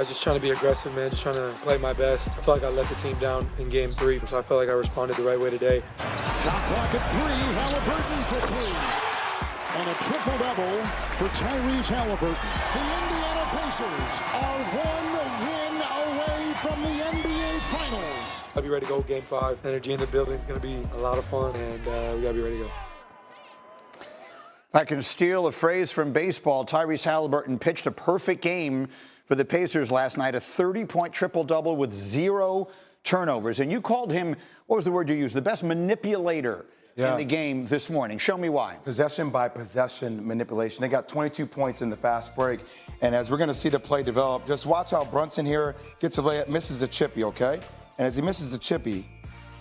was just trying to be aggressive, man, just trying to play my best. I felt like I let the team down in game 3, so I felt like I responded the right way today. Shot clock at 3, Haliburton for 3. And a triple-double for Tyrese Haliburton. The Indiana Pacers are 1 win away from the NBA Finals. I'll be ready to go game 5. Energy in the building is going to be a lot of fun, and we got to be ready to go. If I can steal a phrase from baseball, Tyrese Haliburton pitched a perfect game for the Pacers last night, a 30-point triple-double with 0 turnovers. And you called him, what was the word you used, the best manipulator in the game this morning. Show me why. Possession by possession manipulation. They got 22 points in the fast break. And as we're going to see the play develop, just watch how Brunson here gets a layup, misses a chippy, okay? And as he misses the chippy,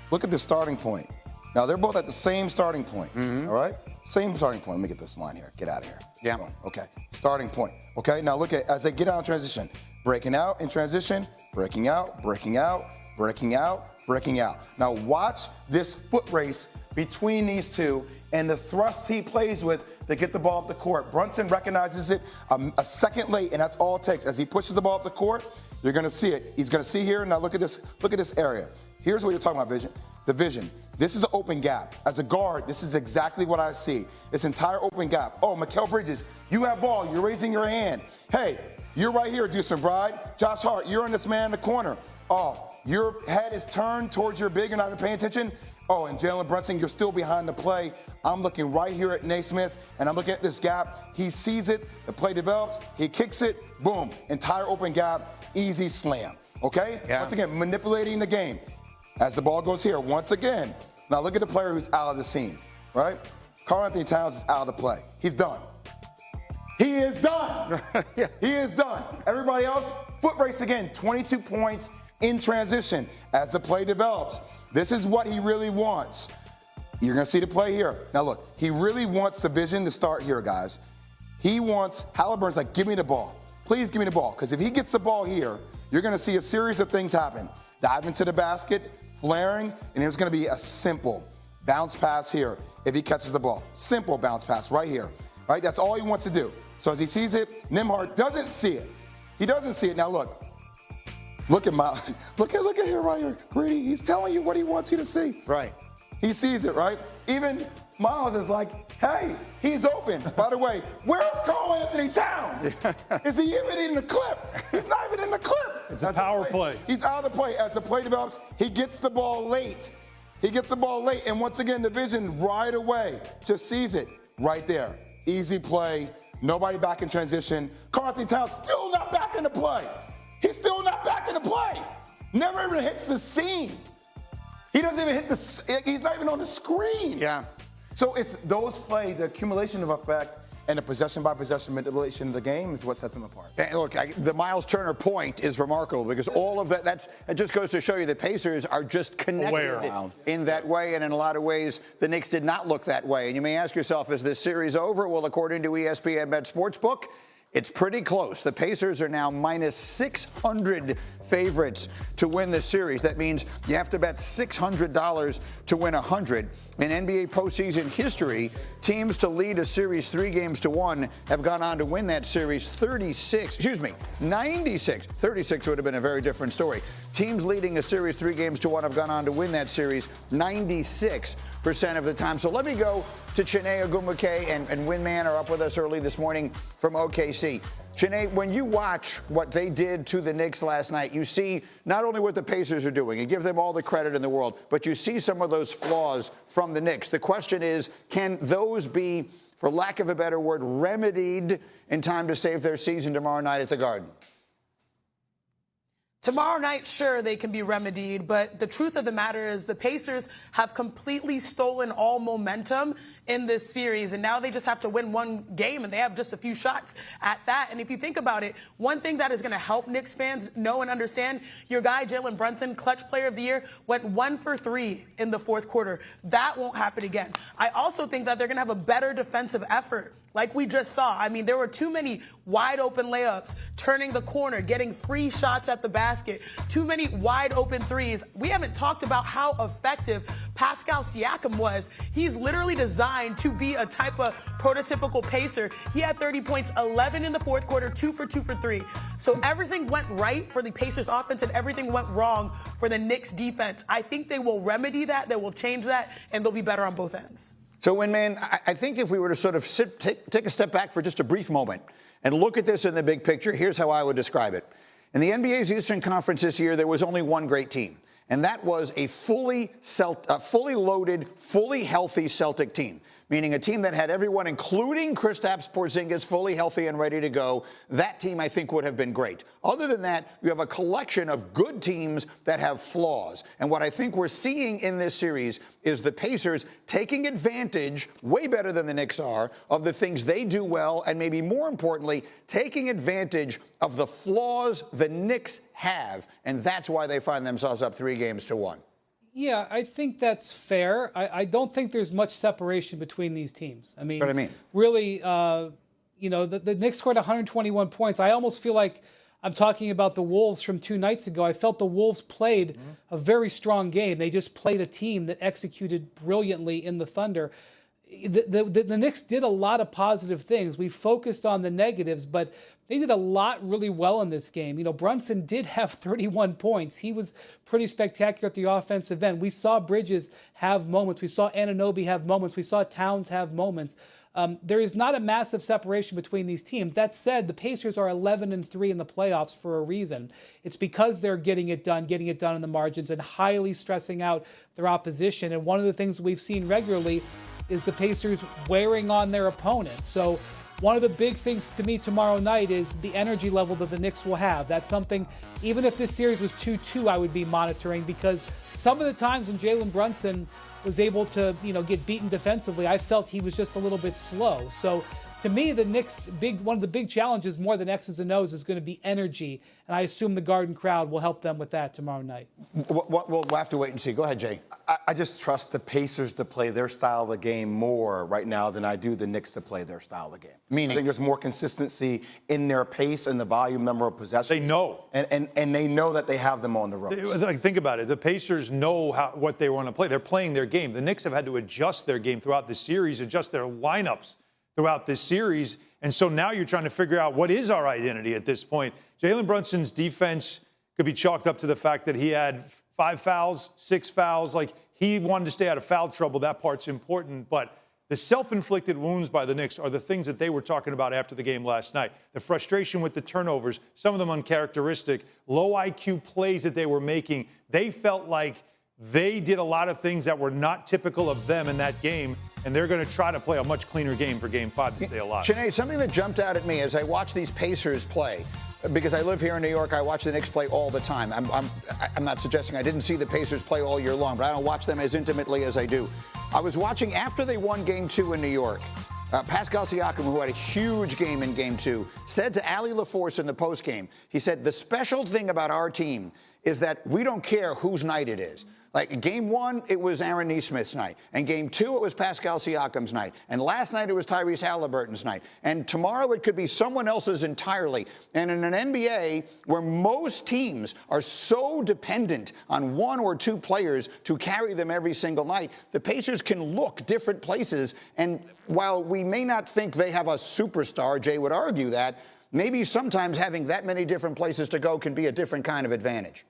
look at the starting point. Now, they're both at the same starting point, all right? Same starting point. Let me get this line here. Get out of here. Yeah. Okay. Starting point. Okay. Now look at as they get out in transition. Breaking out in transition. Breaking out. Breaking out. Breaking out. Breaking out. Now watch this foot race between these two and the thrust he plays with to get the ball up the court. Brunson recognizes it a second late, and that's all it takes. As he pushes the ball up the court, you're going to see it. He's going to see here. Now look at this. Look at this area. Here's what you're talking about, vision. The vision. This is an open gap. As a guard, this is exactly what I see. This entire open gap. Oh, Mikal Bridges, you have ball. You're raising your hand. Hey, you're right here, Deuce McBride. Josh Hart, you're on this man in the corner. Oh, your head is turned towards your big. You're not even paying attention. Oh, and Jalen Brunson, you're still behind the play. I'm looking right here at Naismith, and I'm looking at this gap. He sees it. The play develops. He kicks it. Boom. Entire open gap. Easy slam. Okay? Yeah. Once again, manipulating the game. As the ball goes here, once again. Now look at the player who's out of the scene, right? Karl-Anthony Towns is out of the play. He's done. He is done. Yeah. He is done. Everybody else, foot race again. 22 points in transition as the play develops. This is what he really wants. You're going to see the play here. Now look, he really wants the vision to start here, guys. He wants, Haliburton's like, give me the ball. Please give me the ball. Because if he gets the ball here, you're going to see a series of things happen. Dive into the basket, flaring, and there's going to be a simple bounce pass here if he catches the ball. Simple bounce pass right here. Right? That's all he wants to do. So as he sees it, Nembhard doesn't see it. He doesn't see it. Now look. Look at look at here right here. Greedy. He's telling you what he wants you to see. Right. He sees it, right? Even Miles is like, hey, he's open. By the way, where's Karl-Anthony Towns? Is he even in the clip? He's not even in the clip. It's a power play. He's out of the play. As the play develops, he gets the ball late. He gets the ball late, and once again, the vision right away just sees it right there. Easy play. Nobody back in transition. Karl-Anthony Towns still not back in the play. He's still not back in the play. Never even hits the scene. He doesn't even hit he's not even on the screen. Yeah. So it's those plays, the accumulation of effect, and the possession by possession manipulation of the game is what sets them apart. And look, the Miles Turner point is remarkable because all of that, it just goes to show you the Pacers are just connected in that way. And in a lot of ways, the Knicks did not look that way. And you may ask yourself, is this series over? Well, according to ESPN Bet Sportsbook, it's pretty close. The Pacers are now minus 600 favorites to win the series. That means you have to bet $600 to win 100. In NBA postseason history, teams to lead a series 3-1 have gone on to win that series 96. 36 would have been a very different story. Teams leading a series 3-1 have gone on to win that series 96% of the time. So let me go to Chiney Ogwumike and Windman are up with us early this morning from OKC. Chiney, when you watch what they did to the Knicks last night, you see not only what the Pacers are doing and give them all the credit in the world, but you see some of those flaws from the Knicks. The question is, can those be, for lack of a better word, remedied in time to save their season tomorrow night at the Garden? Tomorrow night, sure, they can be remedied, but the truth of the matter is the Pacers have completely stolen all momentum in this series, and now they just have to win one game, and they have just a few shots at that. And if you think about it, one thing that is going to help Knicks fans know and understand, your guy Jalen Brunson, clutch player of the year, went 1 for 3 in the fourth quarter. That won't happen again. I also think that they're going to have a better defensive effort like we just saw. I mean, there were too many wide open layups, turning the corner, getting free shots at the basket, too many wide open threes. We haven't talked about how effective Pascal Siakam was. He's literally designed to be a type of prototypical pacer. He had 30 points, 11 in the fourth quarter, 2 for 2 for 3. So everything went right for the Pacers offense and everything went wrong for the Knicks defense. I think they will remedy that, they will change that, and they'll be better on both ends. So, Windman, I think if we were to sort of take a step back for just a brief moment and look at this in the big picture, here's how I would describe it. In the NBA's Eastern Conference this year, there was only one great team, and that was a fully loaded, fully healthy Celtic team, meaning a team that had everyone, including Kristaps Porzingis, fully healthy and ready to go. That team, I think, would have been great. Other than that, you have a collection of good teams that have flaws. And what I think we're seeing in this series is the Pacers taking advantage, way better than the Knicks are, of the things they do well, and maybe more importantly, taking advantage of the flaws the Knicks have. And that's why they find themselves up 3-1. Yeah, I think that's fair. I don't think there's much separation between these teams. I mean, really, the Knicks scored 121 points. I almost feel like I'm talking about the Wolves from 2 nights ago. I felt the Wolves played a very strong game. They just played a team that executed brilliantly in the Thunder. The Knicks did a lot of positive things. We focused on the negatives, but they did a lot really well in this game. You know, Brunson did have 31 points. He was pretty spectacular at the offensive end. We saw Bridges have moments. We saw Anunoby have moments. We saw Towns have moments. There is not a massive separation between these teams. That said, the Pacers are 11-3 in the playoffs for a reason. It's because they're getting it done in the margins and highly stressing out their opposition. And one of the things we've seen regularly is the Pacers wearing on their opponents. So one of the big things to me tomorrow night is the energy level that the Knicks will have. That's something, even if this series was 2-2, I would be monitoring, because some of the times when Jalen Brunson was able to, get beaten defensively, I felt he was just a little bit slow. So to me, the Knicks' one of the big challenges, more than X's and O's, is going to be energy. And I assume the Garden crowd will help them with that tomorrow night. We'll have to wait and see. Go ahead, Jay. I just trust the Pacers to play their style of the game more right now than I do the Knicks to play their style of the game. Meaning? I think there's more consistency in their pace and the volume number of possessions. They know. And they know that they have them on the ropes. Think about it. The Pacers know what they want to play. They're playing their game. The Knicks have had to adjust their game throughout the series, adjust their lineups throughout this series. And so now you're trying to figure out what is our identity at this point. Jalen Brunson's defense could be chalked up to the fact that he had 5 fouls, 6 fouls. Like, he wanted to stay out of foul trouble. That part's important. But the self-inflicted wounds by the Knicks are the things that they were talking about after the game last night. The frustration with the turnovers, some of them uncharacteristic, low IQ plays that they were making. They felt like they did a lot of things that were not typical of them in that game, and they're going to try to play a much cleaner game for Game 5 to stay alive. Sinead, something that jumped out at me as I watch these Pacers play, because I live here in New York, I watch the Knicks play all the time. I'm not suggesting I didn't see the Pacers play all year long, but I don't watch them as intimately as I do. I was watching after they won Game 2 in New York. Pascal Siakam, who had a huge game in Game 2, said to Allie LaForce in the postgame, he said, the special thing about our team is that we don't care whose night it is. Like, Game 1, it was Aaron Nesmith's night. And Game 2, it was Pascal Siakam's night. And last night, it was Tyrese Haliburton's night. And tomorrow, it could be someone else's entirely. And in an NBA where most teams are so dependent on 1 or 2 players to carry them every single night, the Pacers can look different places. And while we may not think they have a superstar, Jay would argue that, maybe sometimes having that many different places to go can be a different kind of advantage.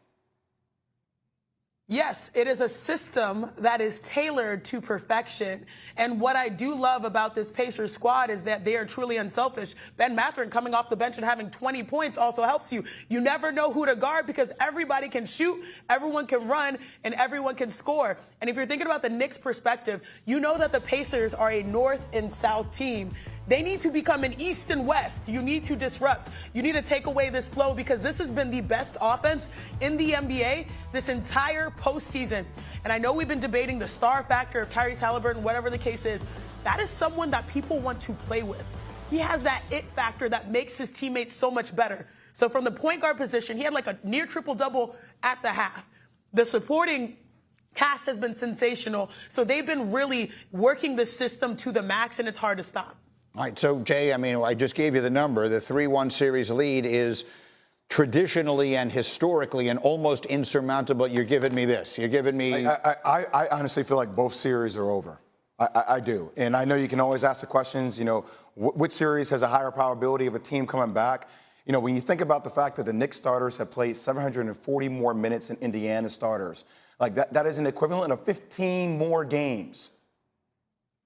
Yes, it is a system that is tailored to perfection. And what I do love about this Pacers squad is that they are truly unselfish. Ben Mathurin coming off the bench and having 20 points also helps you. You never know who to guard because everybody can shoot, everyone can run, and everyone can score. And if you're thinking about the Knicks' perspective, you know that the Pacers are a North and South team. They need to become an East and West. You need to disrupt. You need to take away this flow because this has been the best offense in the NBA this entire postseason. And I know we've been debating the star factor of Tyrese Haliburton, whatever the case is. That is someone that people want to play with. He has that it factor that makes his teammates so much better. So from the point guard position, he had like a near triple-double at the half. The supporting cast has been sensational. So they've been really working the system to the max, and it's hard to stop. All right, so Jay, I mean, I just gave you the number. The 3-1 series lead is traditionally and historically an almost insurmountable. You're giving me this. You're giving me. I honestly feel like both series are over. I do. And I know you can always ask the questions, you know, which series has a higher probability of a team coming back? You know, when you think about the fact that the Knicks starters have played 740 more minutes than Indiana starters, like that is an equivalent of 15 more games.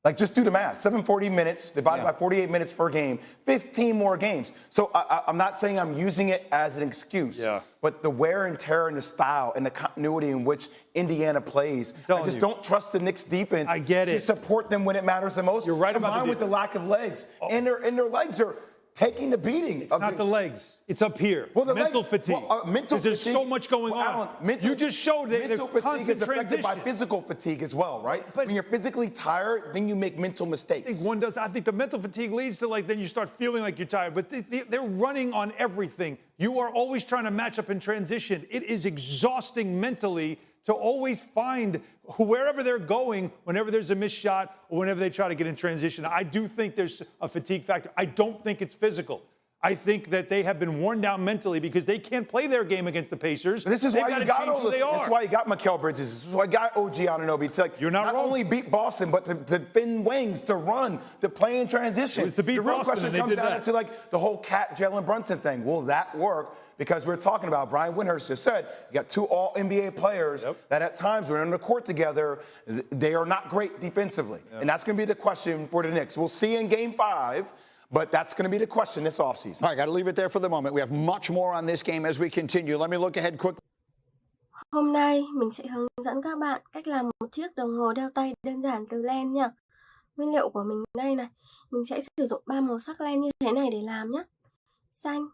Like, just do the math. 740 minutes divided by 48 minutes per game, 15 more games. So I'm not saying I'm using it as an excuse, but the wear and tear and the style and the continuity in which Indiana plays, I just don't trust the Knicks defense to support them when it matters the most. You're right about combined with the lack of legs. And their legs are taking the beating. It's not the legs. It's up here. Well, mental fatigue. Because there's so much going on. You just showed that mental fatigue is affected by physical fatigue as well, right? But when you're physically tired, then you make mental mistakes. I think one does. I think the mental fatigue leads to, like, then you start feeling like you're tired. But they're running on everything. You are always trying to match up in transition. It is exhausting mentally to always find wherever they're going, whenever there's a missed shot or whenever they try to get in transition. I do think there's a fatigue factor. I don't think it's physical. I think that they have been worn down mentally because they can't play their game against the Pacers. This is why you got all this. This is why you got Mikal Bridges. This is why you got OG Anunoby to, like, you're not only beat Boston, but to bend wings, to run, to play in transition. It was to beat the real Boston, question and they comes did down that. to, like, the whole Cat Jalen Brunson thing. Will that work? Because we're talking about, Brian Windhorst just said, you got two all-NBA players that at times when they're on the court together, they are not great defensively. And that's going to be the question for the Knicks. We'll see in Game 5. But that's going to be the question this offseason. All right, got to leave it there for the moment. We have much more on this game as we continue. Let me look ahead quickly. Hôm nay mình sẽ hướng dẫn các bạn cách làm một chiếc đồng hồ đeo tay đơn giản từ len nha. Nguyên liệu của mình đây này, mình sẽ sử dụng 3 màu sắc len như thế này để làm nhé. Xanh,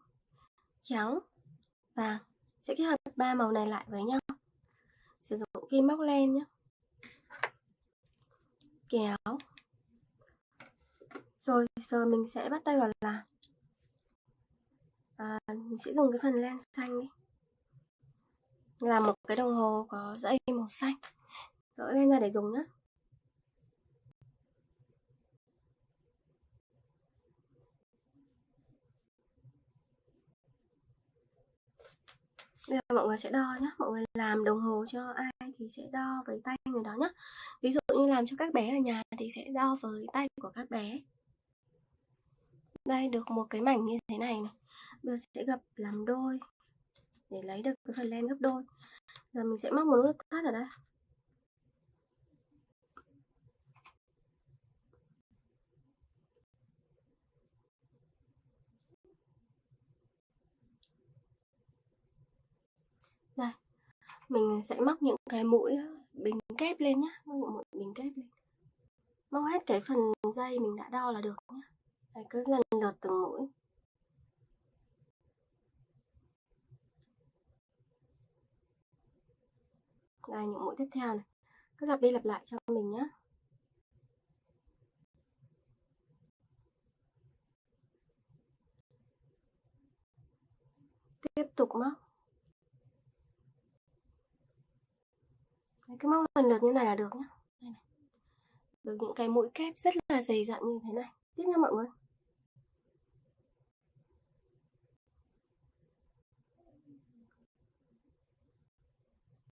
trắng, vàng. Sẽ kết hợp 3 màu này lại với nhau. Sử dụng kim móc len nhé. Kéo. Rồi giờ mình sẽ bắt tay vào làm. Mình sẽ dùng cái phần len xanh đi. Làm một cái đồng hồ có dây màu xanh. Gỡ len ra để dùng nhé. Bây giờ mọi người sẽ đo nhé. Mọi người làm đồng hồ cho ai thì sẽ đo với tay người đó nhé. Ví dụ như làm cho các bé ở nhà thì sẽ đo với tay của các bé. Đây được một cái mảnh như thế này này. Bây giờ sẽ gập làm đôi để lấy được cái phần len gấp đôi. Giờ mình sẽ móc một nút thắt ở đây. Đây, mình sẽ móc những cái mũi bình kép lên nhé. Móc những mũi bình kép lên. Móc hết cái phần dây mình đã đo là được nhé. Đây, cứ lần lượt từng mũi. Đây, những mũi tiếp theo này. Cứ lặp đi lặp lại cho mình nhé. Tiếp tục móc. Đấy, cứ móc lần lượt như này là được nhé. Đây này. Được những cái mũi kép rất là dày dặn như thế này. Tiếp nha mọi người.